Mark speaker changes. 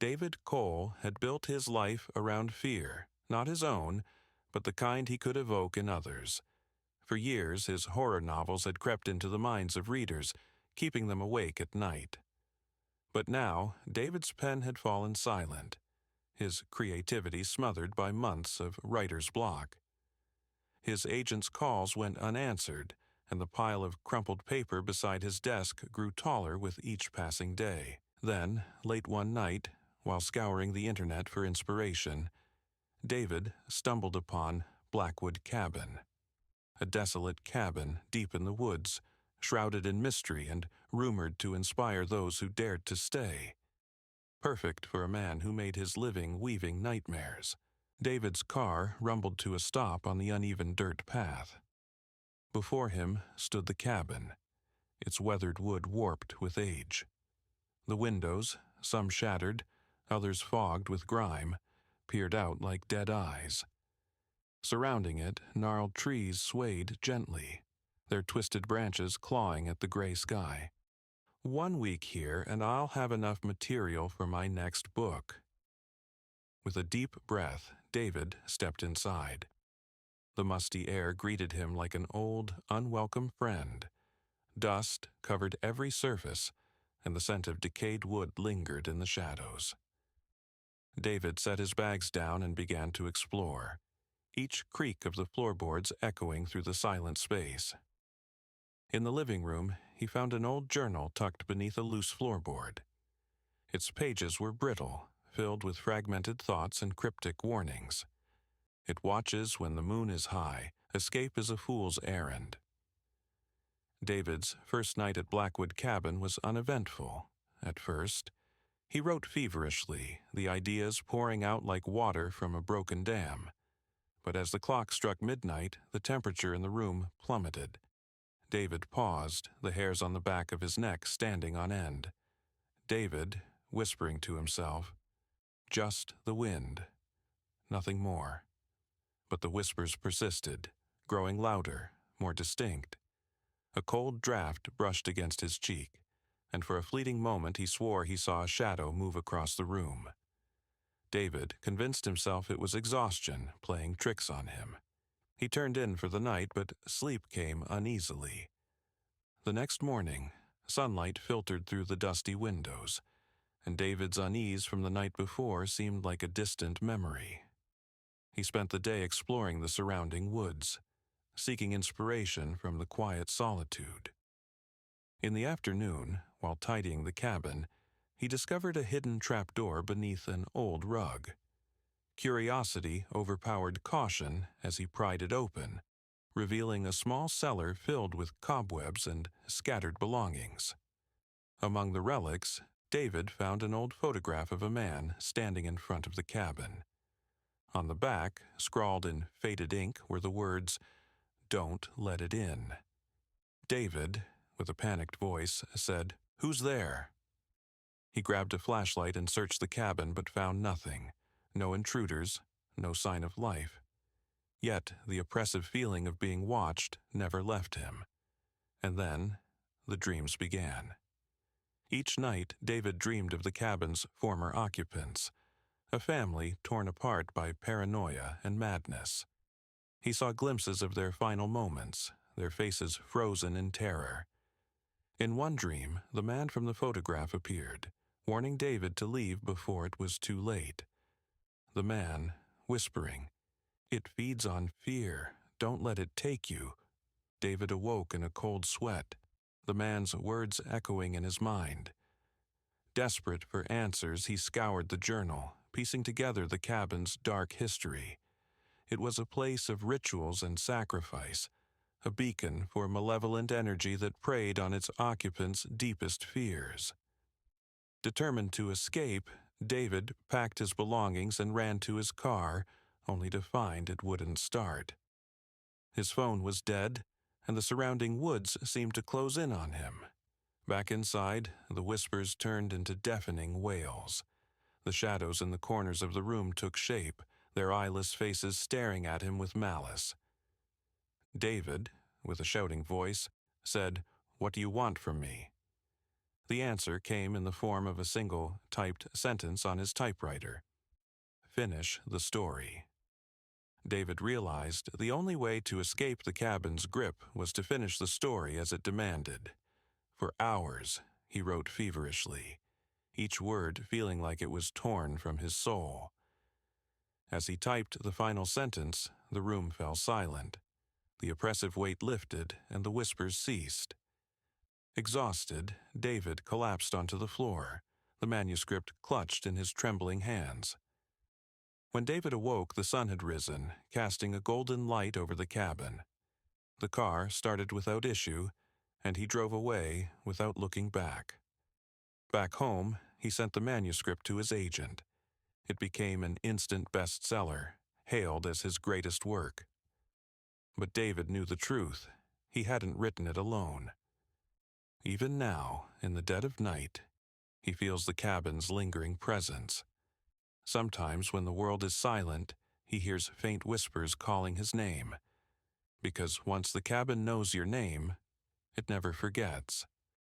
Speaker 1: David Cole had built his life around fear, not his own, but the kind he could evoke in others. For years, his horror novels had crept into the minds of readers, keeping them awake at night. But now, David's pen had fallen silent, his creativity smothered by months of writer's block. His agent's calls went unanswered, and the pile of crumpled paper beside his desk grew taller with each passing day. Then, late one night, while scouring the internet for inspiration, David stumbled upon Blackwood Cabin. A desolate cabin deep in the woods, shrouded in mystery and rumored to inspire those who dared to stay. Perfect for a man who made his living weaving nightmares. David's car rumbled to a stop on the uneven dirt path. Before him stood the cabin, its weathered wood warped with age. The windows, some shattered, others fogged with grime, peered out like dead eyes. Surrounding it, gnarled trees swayed gently, their twisted branches clawing at the gray sky. 1 week here, and I'll have enough material for my next book. With a deep breath, David stepped inside. The musty air greeted him like an old, unwelcome friend. Dust covered every surface, and the scent of decayed wood lingered in the shadows. David set his bags down and began to explore, each creak of the floorboards echoing through the silent space. In the living room, he found an old journal tucked beneath a loose floorboard. Its pages were brittle, filled with fragmented thoughts and cryptic warnings. It watches when the moon is high, escape is a fool's errand. David's first night at Blackwood Cabin was uneventful. At first, he wrote feverishly, the ideas pouring out like water from a broken dam. But as the clock struck midnight, the temperature in the room plummeted. David paused, the hairs on the back of his neck standing on end. David, whispering to himself, just the wind, nothing more. But the whispers persisted, growing louder, more distinct. A cold draft brushed against his cheek, and for a fleeting moment he swore he saw a shadow move across the room. David convinced himself it was exhaustion playing tricks on him. He turned in for the night, but sleep came uneasily. The next morning, sunlight filtered through the dusty windows, and David's unease from the night before seemed like a distant memory. He spent the day exploring the surrounding woods, seeking inspiration from the quiet solitude. In the afternoon, while tidying the cabin, he discovered a hidden trapdoor beneath an old rug. Curiosity overpowered caution as he pried it open, revealing a small cellar filled with cobwebs and scattered belongings. Among the relics, David found an old photograph of a man standing in front of the cabin. On the back, scrawled in faded ink, were the words, "Don't let it in." David, with a panicked voice, said, "Who's there?" He grabbed a flashlight and searched the cabin but found nothing. No intruders, no sign of life. Yet the oppressive feeling of being watched never left him. And then the dreams began. Each night, David dreamed of the cabin's former occupants, a family torn apart by paranoia and madness. He saw glimpses of their final moments, their faces frozen in terror. In one dream, the man from the photograph appeared, warning David to leave before it was too late. The man, whispering, "It feeds on fear. Don't let it take you." David awoke in a cold sweat, the man's words echoing in his mind. Desperate for answers, he scoured the journal, piecing together the cabin's dark history. It was a place of rituals and sacrifice, a beacon for malevolent energy that preyed on its occupants' deepest fears. Determined to escape, David packed his belongings and ran to his car, only to find it wouldn't start. His phone was dead, and the surrounding woods seemed to close in on him. Back inside, the whispers turned into deafening wails. The shadows in the corners of the room took shape, their eyeless faces staring at him with malice. David, with a shouting voice, said, "What do you want from me?" The answer came in the form of a single, typed sentence on his typewriter. Finish the story. David realized the only way to escape the cabin's grip was to finish the story as it demanded. For hours, he wrote feverishly, each word feeling like it was torn from his soul. As he typed the final sentence, the room fell silent. The oppressive weight lifted, and the whispers ceased. Exhausted, David collapsed onto the floor, the manuscript clutched in his trembling hands. When David awoke, the sun had risen, casting a golden light over the cabin. The car started without issue, and he drove away without looking back. Back home, he sent the manuscript to his agent. It became an instant bestseller, hailed as his greatest work. But David knew the truth. He hadn't written it alone. Even now, in the dead of night, he feels the cabin's lingering presence. Sometimes when the world is silent, he hears faint whispers calling his name. Because once the cabin knows your name, it never forgets.